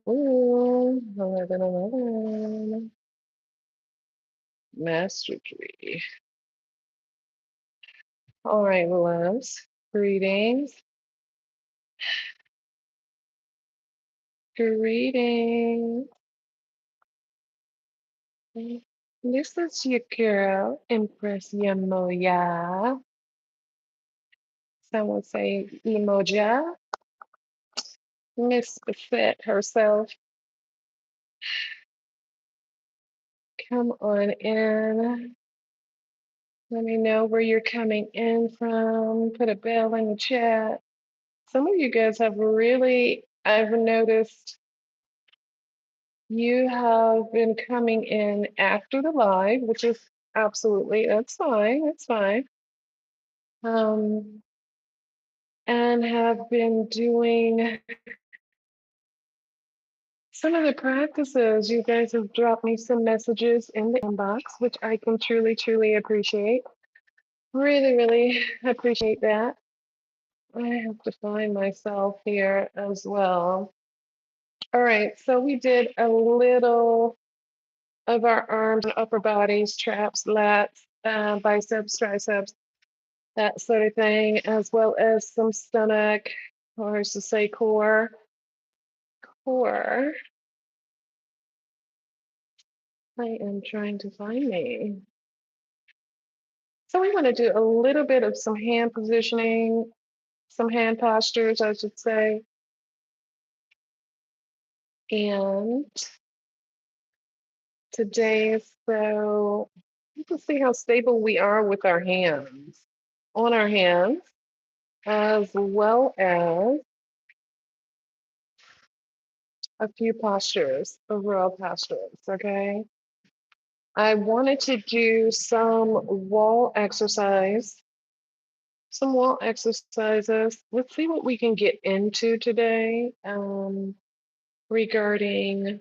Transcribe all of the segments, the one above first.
Ooh, 11, 11. Master Tree. All right, loves. Greetings. Greetings. This is your girl, Empress Yamaya. Some would say Emoja. Miss Fit herself. Come on in. Let me know where you're coming in from. Put a bell in the chat. Some of you guys have really, I've noticed you have been coming in after the live, which is absolutely, that's fine, that's fine. And have been doing some of the practices. You guys have dropped me some messages in the inbox, which I can truly, truly appreciate. Really, really appreciate that. I have to find myself here as well. All right, so we did a little of our arms and upper bodies, traps, lats, biceps, triceps, that sort of thing, as well as some stomach, or I should say core. Core. I am trying to find me. So we want to do a little bit of some hand positioning, some hand postures, I should say. And today, so you can see how stable we are with our hands, on our hands, as well as a few postures, overall postures, okay? I wanted to do some wall exercises. Let's see what we can get into today regarding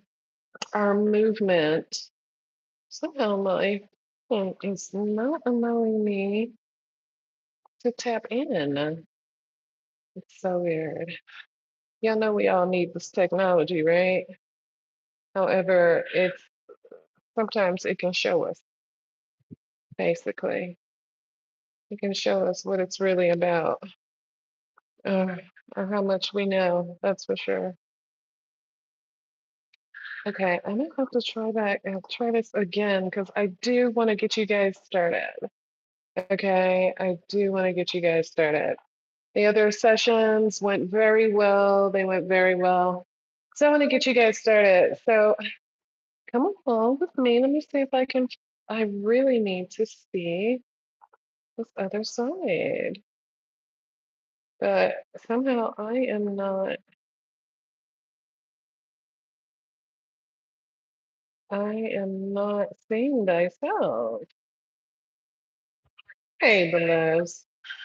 our movement. Somehow my phone is not allowing me to tap in. It's so weird. Y'all know we all need this technology, right? However, it's sometimes it can show us, basically. It can show us what it's really about, uh, or how much we know, that's for sure. Okay, I'm gonna have to try that and try this again because I do want to get you guys started. Okay, I do want to get you guys started. The other sessions went very well. They went very well. So I want to get you guys started. So come along with me. Let me see if I can. I really need to see this other side. But somehow I am not seeing thyself. Hey, beloveds.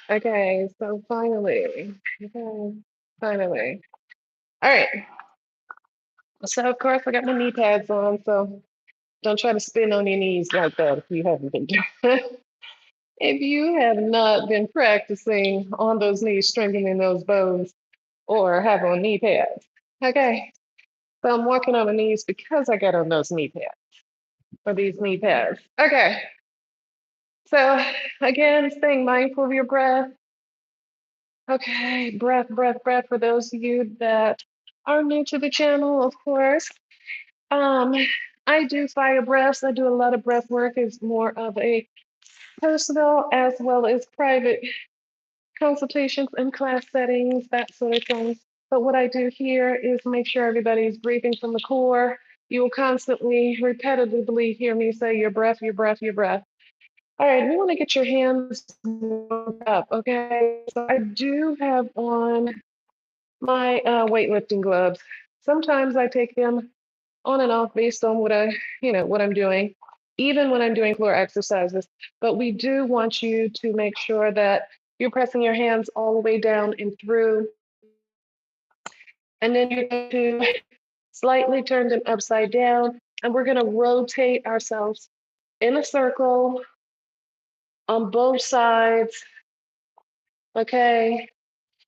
Okay, so finally. Okay, finally. All right. So of course I got my knee pads on, so don't try to spin on your knees like that if you haven't been doing. If you have not been practicing on those knees, strengthening those bones, or have on knee pads. Okay. So I'm working on my knees because I got on those knee pads or these knee pads. Okay. So again, staying mindful of your breath. Okay, breath, breath, breath. For those of you that are new to the channel, of course, um, I do fire breaths. I do a lot of breath work. It's more of a personal as well as private consultations and class settings, that sort of thing. But what I do here is make sure everybody's breathing from the core. You will constantly, repetitively hear me say your breath, your breath, your breath. All right, we want to get your hands warmed up, okay? So I do have on my weightlifting gloves. Sometimes I take them on and off based on what I'm doing, even when I'm doing floor exercises. But we do want you to make sure that you're pressing your hands all the way down and through. And then you're going to slightly turn them upside down. And we're going to rotate ourselves in a circle on both sides. Okay.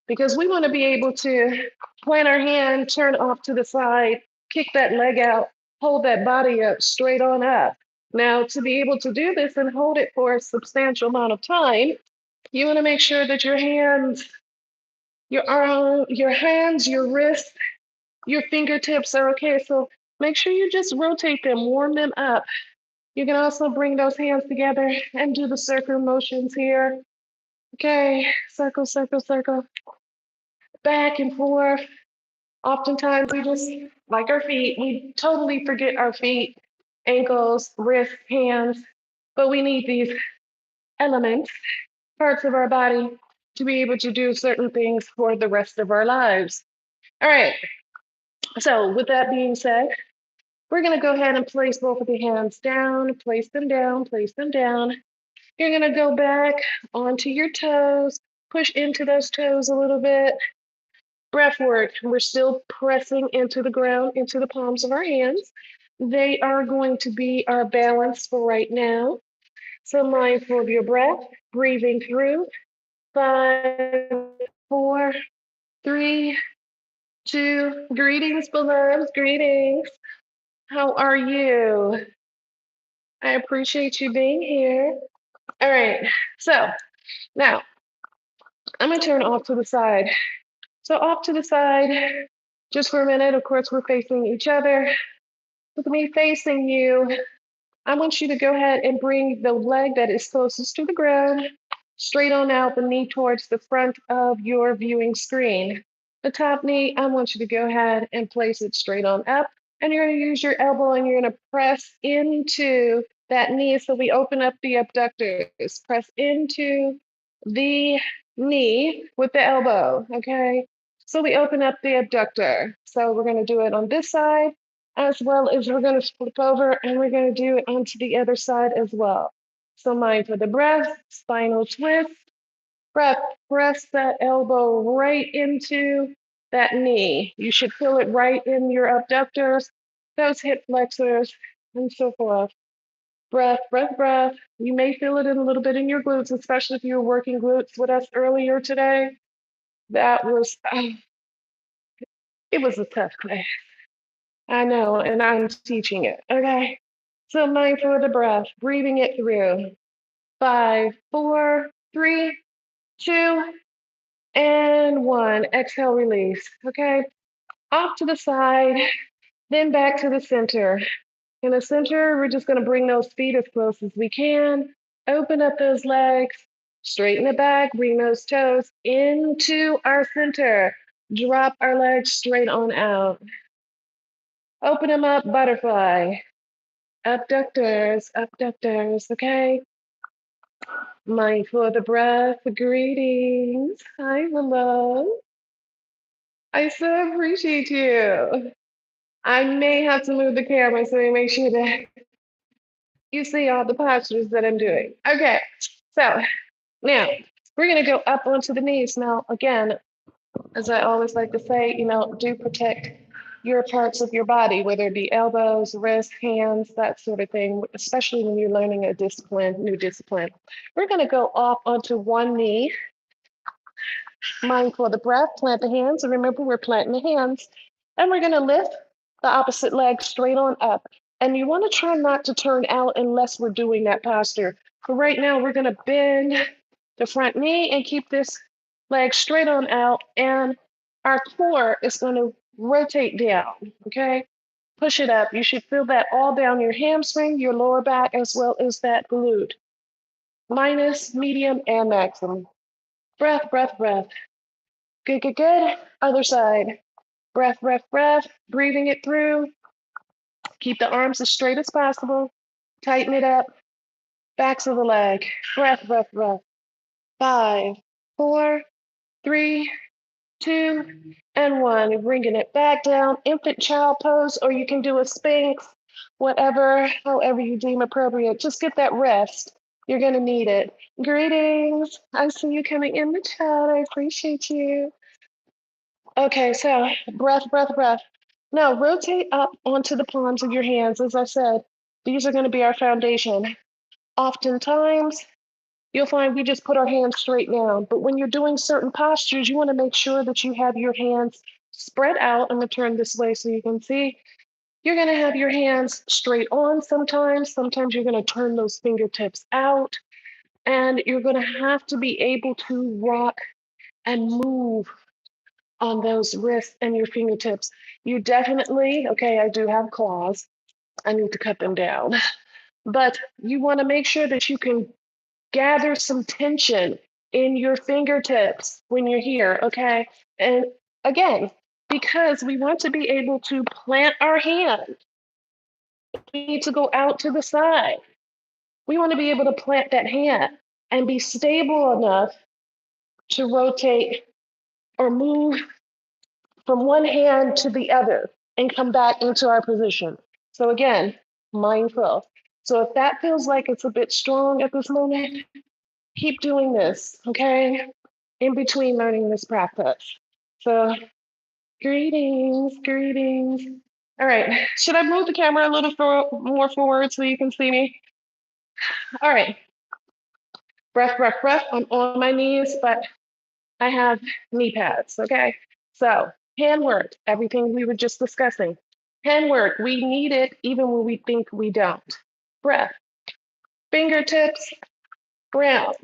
Because we want to be able to Plant our hand, turn off to the side, kick that leg out, hold that body up, straight on up. Now, to be able to do this and hold it for a substantial amount of time, you want to make sure that your hands, your arm, your hands, your wrists, your fingertips are okay. So make sure you just rotate them, warm them up. You can also bring those hands together and do the circle motions here. Okay, circle, circle, circle, back and forth. Oftentimes we just, like our feet, we totally forget our feet, ankles, wrists, hands, but we need these elements, parts of our body to be able to do certain things for the rest of our lives. All right, so with that being said, we're gonna go ahead and place both of the hands down, place them down, place them down. You're gonna go back onto your toes, push into those toes a little bit. Breath work, we're still pressing into the ground, into the palms of our hands. They are going to be our balance for right now. So mindful of your breath, breathing through. 5, 4, 3, 2, greetings, beloveds, greetings. How are you? I appreciate you being here. All right, so now I'm gonna turn off to the side. So off to the side, just for a minute. Of course, we're facing each other. With me facing you, I want you to go ahead and bring the leg that is closest to the ground straight on out, the knee towards the front of your viewing screen. The top knee, I want you to go ahead and place it straight on up. And you're going to use your elbow and you're going to press into that knee. So we open up the abductors. Press into the knee with the elbow. Okay. So we open up the abductor. So we're going to do it on this side, as well as we're going to flip over and we're going to do it onto the other side as well. So mind for the breath, spinal twist, breath, press that elbow right into that knee. You should feel it right in your abductors, those hip flexors, and so forth. Breath, breath, breath. You may feel it in a little bit in your glutes, especially if you were working glutes with us earlier today. That was, it was a tough class. I know, and I'm teaching it. Okay. So mindful of the breath, breathing it through. 5, 4, 3, 2, and 1. Exhale, release. Okay. Off to the side, then back to the center. In the center, we're just going to bring those feet as close as we can. Open up those legs, straighten it back, bring those toes into our center. Drop our legs straight on out. Open them up, butterfly. Abductors, abductors, okay? Mindful of the breath, greetings. Hi, hello. I so appreciate you. I may have to move the camera so you make sure that you see all the postures that I'm doing. Okay, so now we're gonna go up onto the knees. Now, again, as I always like to say, do protect your parts of your body, whether it be elbows, wrists, hands, that sort of thing, especially when you're learning a discipline, new discipline. We're gonna go off onto one knee, mindful of the breath, plant the hands, and remember we're planting the hands, and we're gonna lift the opposite leg straight on up. And you wanna try not to turn out unless we're doing that posture. But right now, we're gonna bend the front knee and keep this leg straight on out, and our core is gonna rotate down, okay? Push it up. You should feel that all down your hamstring, your lower back, as well as that glute. Minus, medium, and maximum. Breath, breath, breath. Good, good, good. Other side. Breath, breath, breath. Breathing it through. Keep the arms as straight as possible. Tighten it up. Backs of the leg. Breath, breath, breath. 5, 4, 3, 2, and 1. You're bringing it back down. Infant child pose, or you can do a Sphinx, whatever, however you deem appropriate. Just get that rest. You're going to need it. Greetings. I see you coming in the chat. I appreciate you. Okay, so breath, breath, breath. Now rotate up onto the palms of your hands. As I said, these are going to be our foundation. Oftentimes, you'll find we just put our hands straight down. But when you're doing certain postures, you want to make sure that you have your hands spread out. I'm gonna turn this way so you can see. You're gonna have your hands straight on sometimes. Sometimes you're gonna turn those fingertips out. And you're gonna have to be able to rock and move on those wrists and your fingertips. You definitely, okay, I do have claws. I need to cut them down. But you want to make sure that you can gather some tension in your fingertips when you're here, okay? And again, because we want to be able to plant our hand, we need to go out to the side. We want to be able to plant that hand and be stable enough to rotate or move from one hand to the other and come back into our position. So again, mindful. So if that feels like it's a bit strong at this moment, keep doing this, okay? In between learning this practice. So greetings, greetings. All right, should I move the camera a little more forward so you can see me? All right, breath, breath, breath. I'm on my knees, but I have knee pads, okay? So hand work, everything we were just discussing. Hand work, we need it even when we think we don't. Breath, fingertips, ground.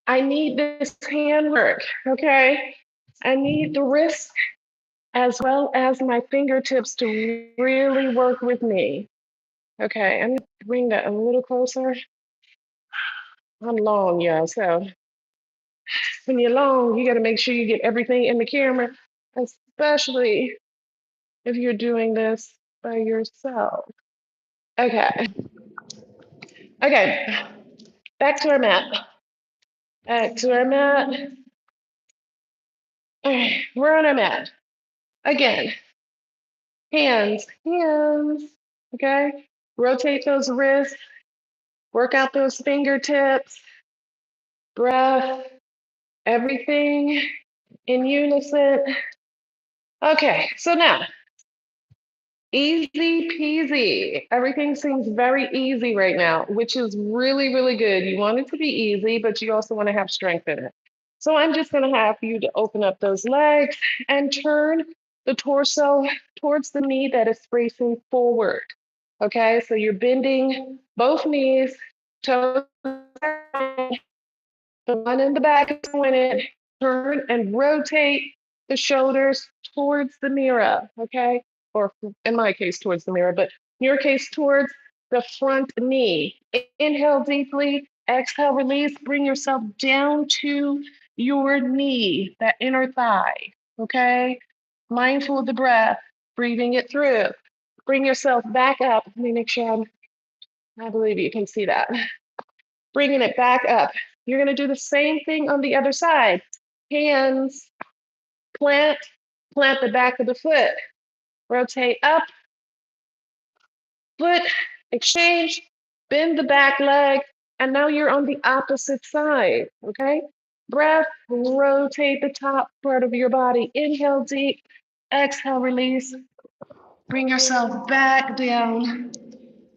I need this hand work, okay? I need the wrist as well as my fingertips to really work with me. Okay, I'm gonna bring that a little closer. I'm long, y'all, so when you're long, you gotta make sure you get everything in the camera, especially if you're doing this by yourself. Okay, okay, back to our mat. Back to our mat. All right, we're on our mat. Again, hands, hands, okay? Rotate those wrists, work out those fingertips, breath, everything in unison. Okay, so now, easy peasy. Everything seems very easy right now, which is really, really good. You want it to be easy, but you also want to have strength in it. So I'm just going to have you to open up those legs and turn the torso towards the knee that is facing forward. Okay, so you're bending both knees, toes, the one in the back is pointed, turn and rotate the shoulders towards the mirror, okay? Or in my case, towards the mirror, but in your case, towards the front knee. Inhale deeply, exhale, release, bring yourself down to your knee, that inner thigh, okay? Mindful of the breath, breathing it through. Bring yourself back up. Let me make sure I believe you can see that. Bringing it back up. You're going to do the same thing on the other side. Hands, plant, plant the back of the foot. Rotate up, foot, exchange, bend the back leg, and now you're on the opposite side, okay? Breath, rotate the top part of your body. Inhale deep, exhale, release. Bring yourself back down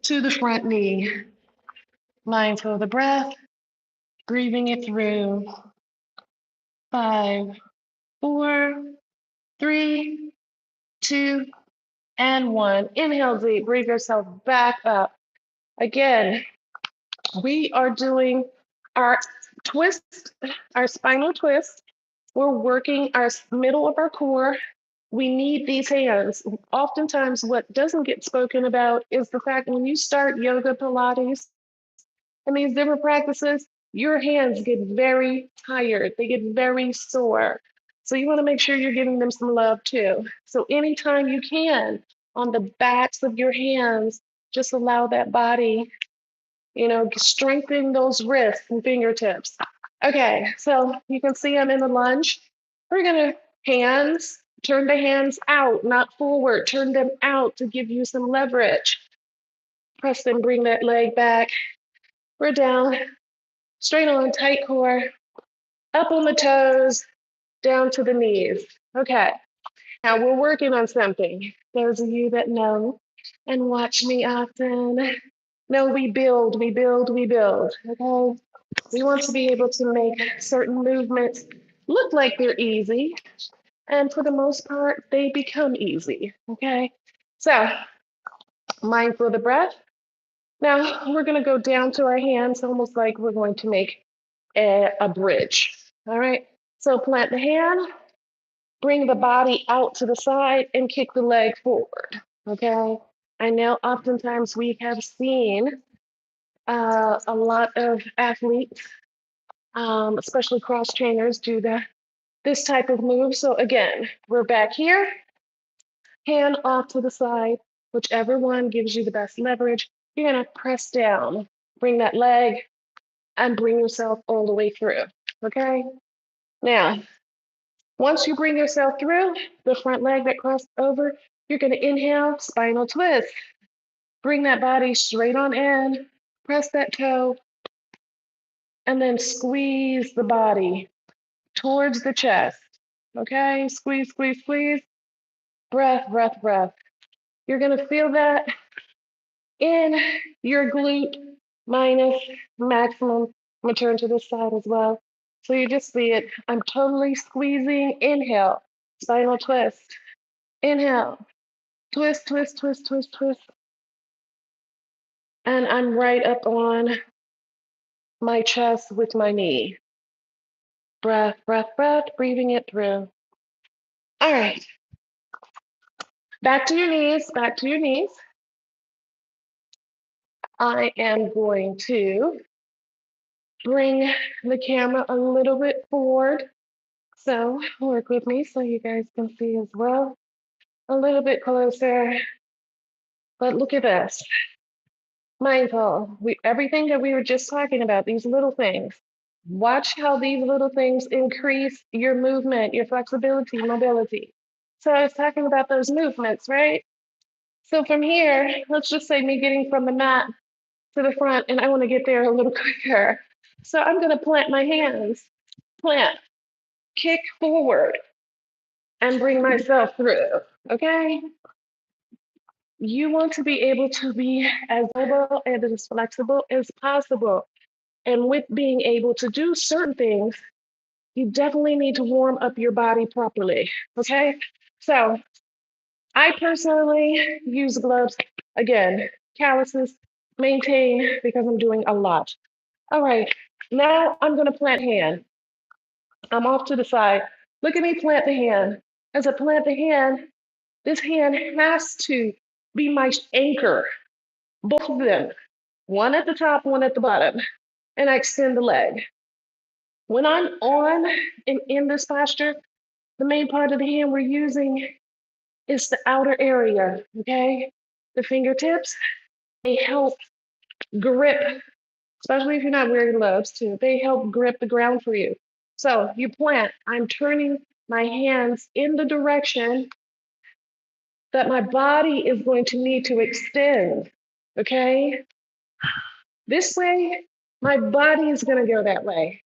to the front knee. Mindful of the breath, breathing it through. 5, 4, 3, 2, and 1. Inhale deep, bring yourself back up. Again, we are doing our twist, our spinal twist. We're working our middle of our core. We need these hands. Oftentimes, what doesn't get spoken about is the fact when you start yoga, Pilates, and these different practices, your hands get very tired. They get very sore. So you want to make sure you're giving them some love too. So anytime you can, on the backs of your hands, just allow that body, strengthen those wrists and fingertips. Okay, so you can see I'm in the lunge. We're gonna turn the hands out, not forward, turn them out to give you some leverage. Press and bring that leg back. We're down, straight on, tight core, up on the toes, down to the knees. Okay, now we're working on something. Those of you that know and watch me often know we build, we build, we build. Okay, we want to be able to make certain movements look like they're easy, And for the most part, they become easy. Okay. So, mindful of the breath. Now, we're going to go down to our hands, almost like we're going to make a bridge. All right. So, plant the hand, bring the body out to the side, and kick the leg forward. Okay. I know oftentimes we have seen a lot of athletes, especially cross trainers, do this type of move. So again, we're back here, hand off to the side, whichever one gives you the best leverage. You're gonna press down, bring that leg, and bring yourself all the way through. Okay. Now, once you bring yourself through the front leg that crossed over, you're gonna inhale, spinal twist. Bring that body straight on in, press that toe, and then squeeze the body towards the chest. Okay, squeeze, squeeze, squeeze. Breath, breath, breath. You're gonna feel that in your glute minus maximum. I'm gonna turn to this side as well. So you just see it. I'm totally squeezing. Inhale, spinal twist. Inhale, twist, twist, twist, twist, twist. And I'm right up on my chest with my knee. Breath, breath, breath, breathing it through. All right. Back to your knees, back to your knees. I am going to bring the camera a little bit forward. So work with me so you guys can see as well. A little bit closer. But look at this. Mindful. Everything that we were just talking about, these little things. Watch how these little things increase your movement, your flexibility, mobility. So I was talking about those movements, right? So from here, let's just say me getting from the mat to the front, and I want to get there a little quicker. So I'm going to plant my hands, plant, kick forward, and bring myself through. Okay? You want to be able to be as mobile and as flexible as possible. And with being able to do certain things, you definitely need to warm up your body properly. Okay? So I personally use gloves. Again, calluses, maintain because I'm doing a lot. All right, now I'm gonna plant hand. I'm off to the side. Look at me plant the hand. As I plant the hand, this hand has to be my anchor, both of them, one at the top, one at the bottom, and I extend the leg. When I'm on and in this posture, the main part of the hand we're using is the outer area, okay? The fingertips, they help grip, especially if you're not wearing gloves too, they help grip the ground for you. So you plant, I'm turning my hands in the direction that my body is going to need to extend, okay? This way, my body is gonna go that way.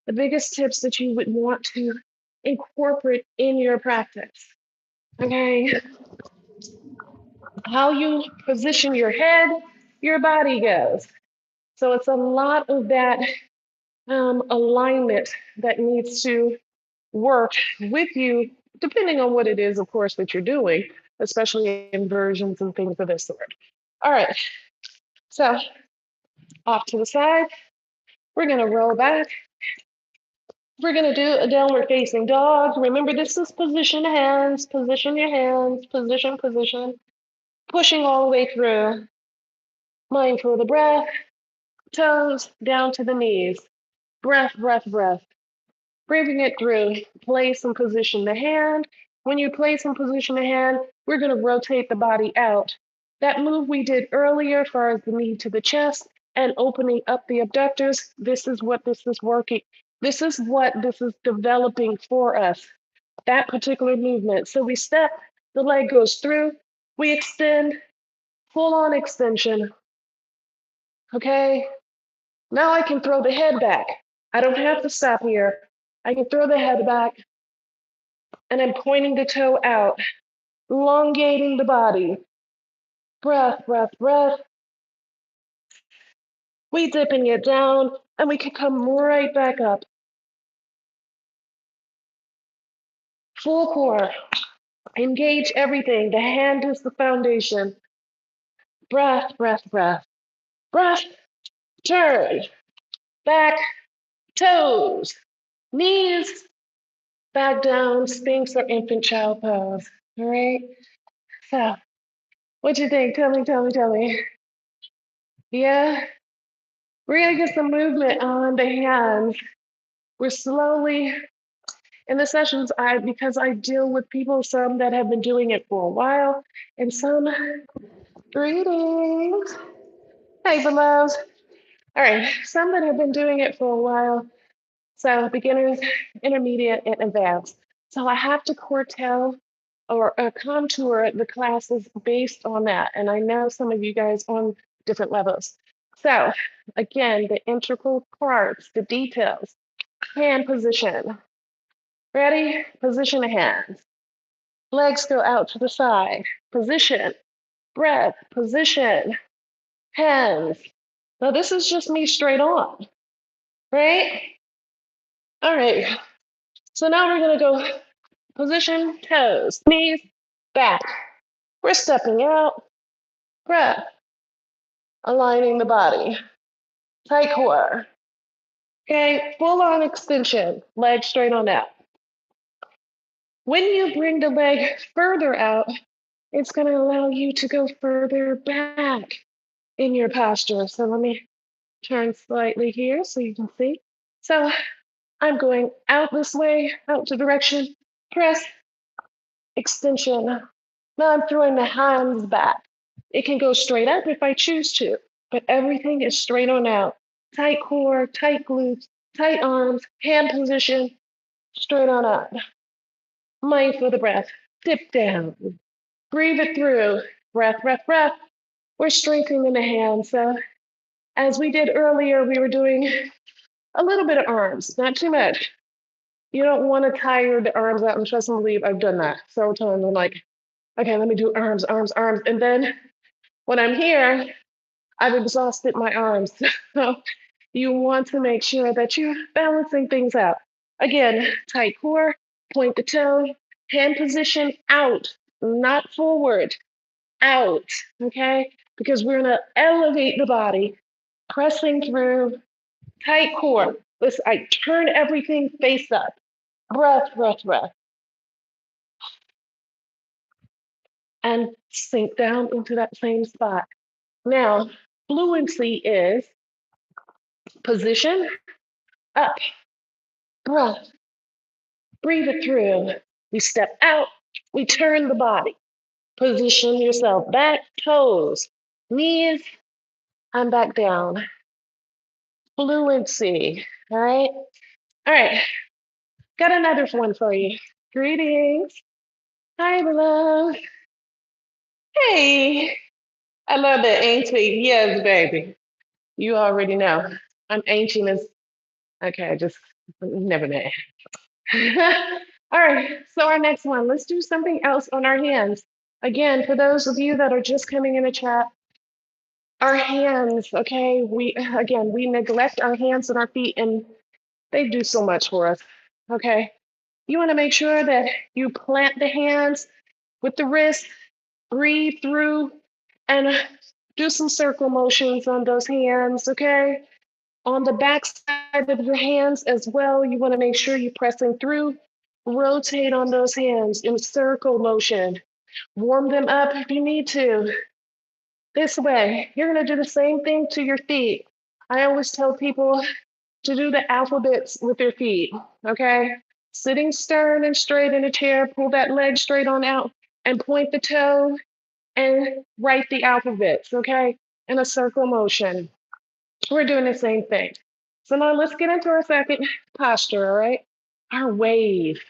The biggest tips that you would want to incorporate in your practice, okay? How you position your head, your body goes. So it's a lot of that alignment that needs to work with you, depending on what it is, of course, that you're doing, especially inversions and things of this sort. All right, so off to the side, we're gonna roll back. We're gonna do a downward facing dog. Remember, this is position hands, position your hands, position, position, pushing all the way through. Mindful of the breath, toes down to the knees. Breath, breath, breath. Breathing it through, place and position the hand. When you place and position the hand, we're going to rotate the body out. That move we did earlier, as far as the knee to the chest and opening up the abductors, this is what this is working. This is what this is developing for us, that particular movement. So we step, the leg goes through, we extend, full on extension. Okay, now I can throw the head back. I don't have to stop here. I can throw the head back, and I'm pointing the toe out, elongating the body. Breath, breath, breath. We dipping it down, and we can come right back up. Full core. Engage everything. The hand is the foundation. Breath, breath, breath. Breath, turn. Back, toes. Knees, back down, Sphinx or infant child pose. All right? So, what you think? Tell me, tell me, tell me. Yeah? We're gonna get some movement on the hands. We're slowly in the sessions, because I deal with people, some that have been doing it for a while, and some greetings. Hey, beloveds. All right, some that have been doing it for a while. So beginners, intermediate, and advanced. So I have to quartile or contour the classes based on that. And I know some of you guys on different levels. So again, the integral parts, the details, hand position. Ready? Position the hands. Legs go out to the side. Position, breath, position, hands. Now this is just me straight on, right? All right. So now we're gonna go position, toes, knees, back. We're stepping out, breath, aligning the body. Tight core. Okay, full on extension, leg straight on out. When you bring the leg further out, it's going to allow you to go further back in your posture. So let me turn slightly here so you can see. So I'm going out this way, out the direction, press, extension. Now I'm throwing the hands back. It can go straight up if I choose to, but everything is straight on out. Tight core, tight glutes, tight arms, hand position, straight on up. Mindful of the breath. Dip down. Breathe it through. Breath, breath, breath. We're strengthening the hands. So as we did earlier, we were doing a little bit of arms, not too much. You don't want to tire the arms out, and trust and believe I've done that several times. I'm like, okay, let me do arms, arms, arms. And then when I'm here, I've exhausted my arms. So you want to make sure that you're balancing things out. Again, tight core, point the toe, hand position out, not forward, out, okay? Because we're gonna elevate the body, pressing through, tight core. Listen, I turn everything face up. Breath, breath, breath. And sink down into that same spot. Now, fluency is position, up, breath, breathe it through. We step out, we turn the body. Position yourself back, toes, knees, and back down. Fluency, all right? All right, got another one for you. Greetings. Hi, beloved. Hey, I love that auntie. Yes, baby. You already know. I'm ancient as, okay, just never met. All right, so our next one, let's do something else on our hands. Again, for those of you that are just coming in the chat, our hands, okay, we neglect our hands and our feet, and they do so much for us, okay? You wanna make sure that you plant the hands with the wrist, breathe through, and do some circle motions on those hands, okay? On the back side of your hands as well, you wanna make sure you're pressing through. Rotate on those hands in circle motion. Warm them up if you need to. This way, you're gonna do the same thing to your feet. I always tell people to do the alphabets with their feet, okay? Sitting stern and straight in a chair, pull that leg straight on out and point the toe and write the alphabets, okay? In a circle motion. We're doing the same thing. So now let's get into our second posture, all right? Our wave.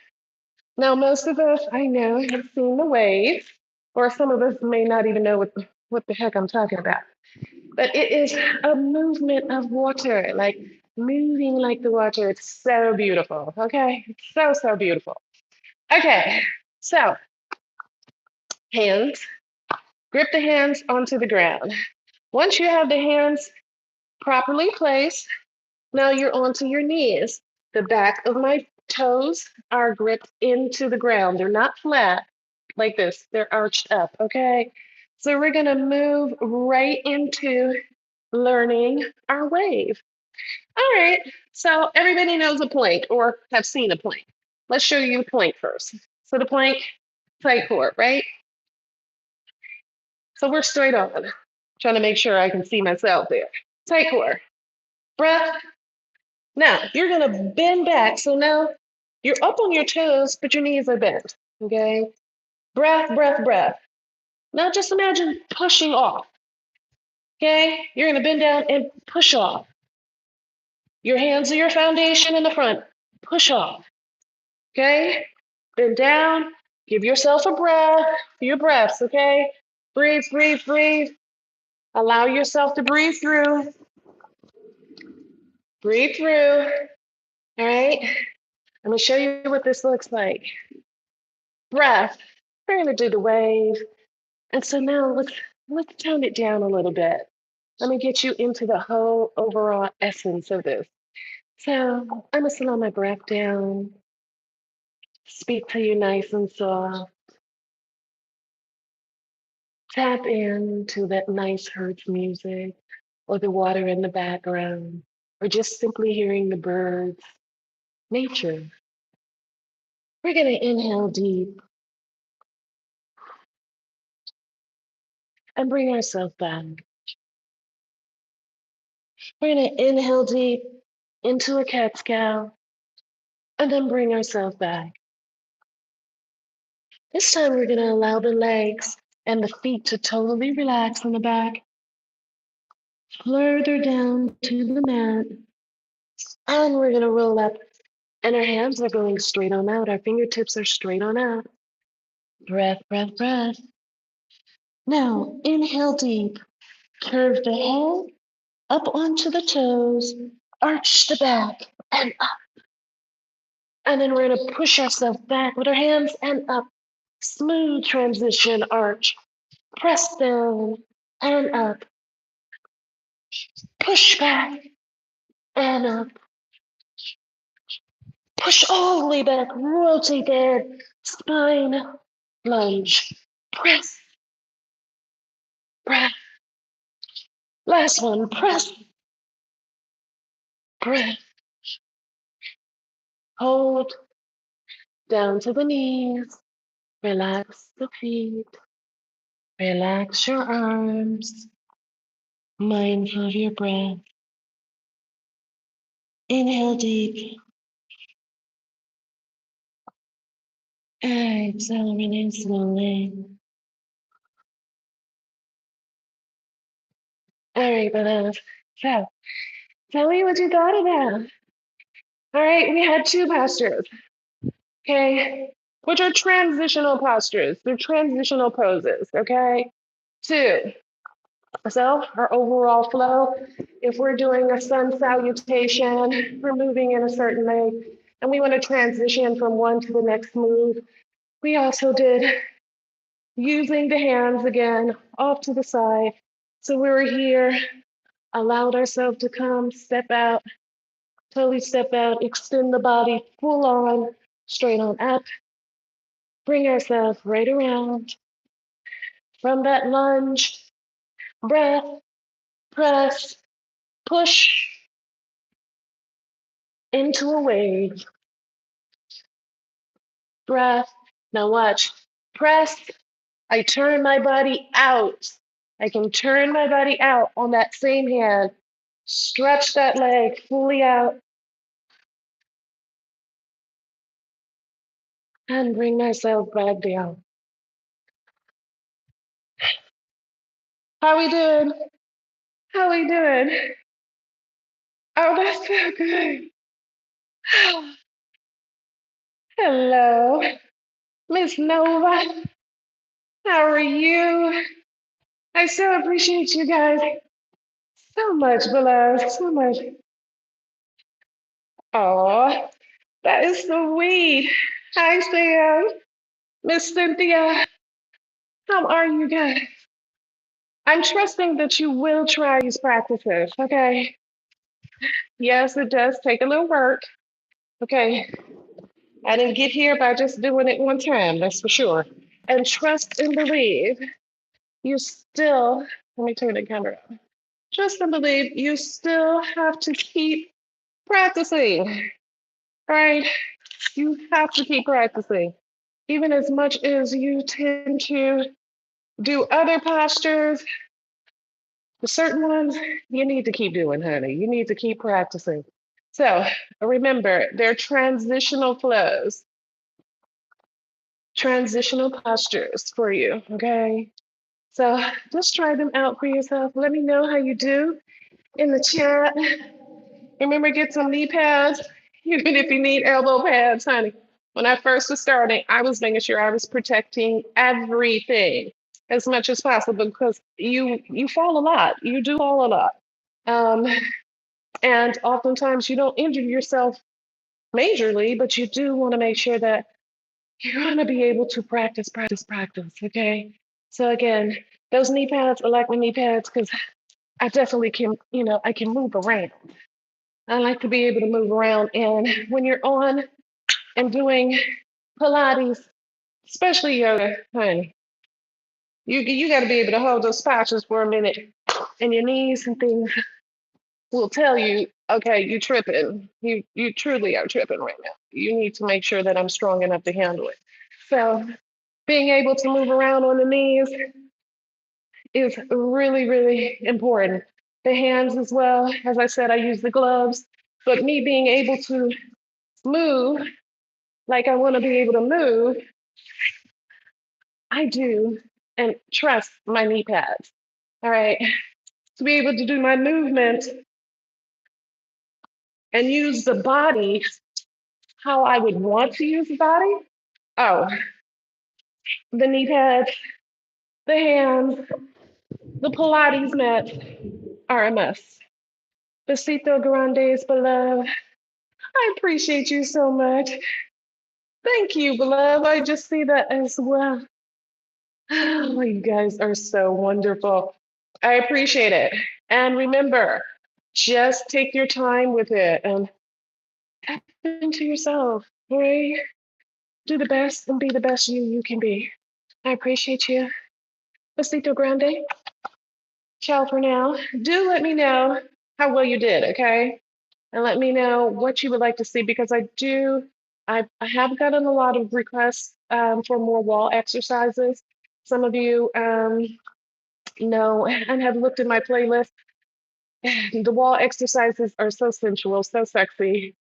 Now, most of us, I know, have seen the wave, or some of us may not even know what the heck I'm talking about. But it is a movement of water, like moving like the water. It's so beautiful, okay? It's so, so beautiful. Okay, so hands, grip the hands onto the ground. Once you have the hands properly placed, now you're onto your knees. The back of my toes are gripped into the ground. They're not flat like this, they're arched up, okay? So we're gonna move right into learning our wave. All right, so everybody knows a plank or have seen a plank. Let's show you the plank first. So the plank, tight core, right? So we're straight on. Trying to make sure I can see myself there. Tight core, breath. Now you're gonna bend back. So now you're up on your toes, but your knees are bent, okay? Breath, breath, breath. Now just imagine pushing off, okay? You're gonna bend down and push off. Your hands are your foundation in the front. Push off. Okay? Bend down. Give yourself a breath. Few breaths, okay? Breathe, breathe, breathe. Allow yourself to breathe through. Breathe through. All right? I'm going to show you what this looks like. Breath. We're going to do the wave. And so now let's tone it down a little bit. Let me get you into the whole overall essence of this. So I'm going to slow my breath down. Speak to you nice and soft. Tap into that nice hertz music or the water in the background or just simply hearing the birds, nature. We're going to inhale deep and bring ourselves back. We're going to inhale deep into a cat's cow and then bring ourselves back. This time we're going to allow the legs and the feet to totally relax on the back. Further down to the mat. And we're going to roll up. And our hands are going straight on out. Our fingertips are straight on out. Breath, breath, breath. Now, inhale deep. Curve the head up onto the toes. Arch the back and up. And then we're going to push ourselves back with our hands and up. Smooth transition, arch. Press down and up. Push back and up. Push all the way back. Rotate that spine. Lunge. Press. Breath. Last one. Press. Breath. Hold. Down to the knees. Relax the feet. Relax your arms. Mindful of your breath. Inhale deep. Exhale, release slowly. All right, beloved. So, tell me what you thought of that. All right, we had two postures, okay? Which are transitional postures. They're transitional poses, okay? Two. So, our overall flow, if we're doing a sun salutation, we're moving in a certain way, and we want to transition from one to the next move. We also did using the hands again off to the side. So we were here, allowed ourselves to come, step out, totally step out, extend the body full on, straight on up, bring ourselves right around. From that lunge, breath, press, push into a wave, breath. Now watch, press, I turn my body out. I can turn my body out on that same hand. Stretch that leg fully out and bring myself back down. How we doing? How we doing? Oh, that's so good. Hello, Miss Nova. How are you? I so appreciate you guys so much, beloved. So much. Oh, that is so sweet. Hi, Sam. Miss Cynthia. How are you guys? I'm trusting that you will try these practices, okay? Yes, it does take a little work. Okay. I didn't get here by just doing it one time, that's for sure. And trust and believe you still, let me turn the camera on. Trust and believe you still have to keep practicing, right? You have to keep practicing. Even as much as you tend to do other postures, the certain ones you need to keep doing, honey. You need to keep practicing. So remember, they're transitional flows, transitional postures for you, okay? So just try them out for yourself. Let me know how you do in the chat. Remember, get some knee pads, even if you need elbow pads, honey. When I first was starting, I was making sure I was protecting everything as much as possible because you fall a lot. You do fall a lot. Um, and oftentimes you don't injure yourself majorly, but you do want to make sure that you're going to be able to practice, practice, practice. Okay. So again, those knee pads are like my knee pads because I definitely can, I can move around. I like to be able to move around. And when you're on and doing Pilates, especially yoga, honey, you got to be able to hold those postures for a minute. And your knees and things will tell you, okay, you tripping. You truly are tripping right now. You need to make sure that I'm strong enough to handle it. So being able to move around on the knees is really, really important. The hands as well. As I said, I use the gloves, but me being able to move like I want to be able to move, I do and trust my knee pads. All right. To be able to do my movement and use the body how I would want to use the body. Oh, the knee pads, the hands, the Pilates mat are a must. Besito Grandes, beloved. I appreciate you so much. Thank you, beloved. I just see that as well. Oh, you guys are so wonderful. I appreciate it. And remember, just take your time with it and tap into yourself. Right? Do the best and be the best you can be. I appreciate you. Besito Grande. Ciao for now. Do let me know how well you did, okay? And let me know what you would like to see because I have gotten a lot of requests for more wall exercises. Some of you know and have looked at my playlist. The wall exercises are so sensual, so sexy.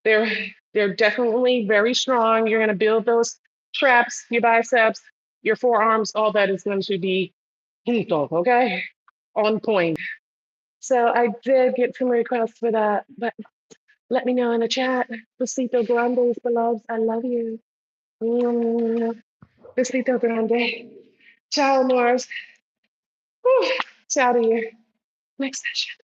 They're they're definitely very strong. You're going to build those traps, your biceps, your forearms, all that is going to be okay? On point. So I did get some requests for that, but let me know in the chat. Besito Grandes, beloveds. I love you. Besito Grande. Ciao, Mars. Whew. Ciao to you. Next session.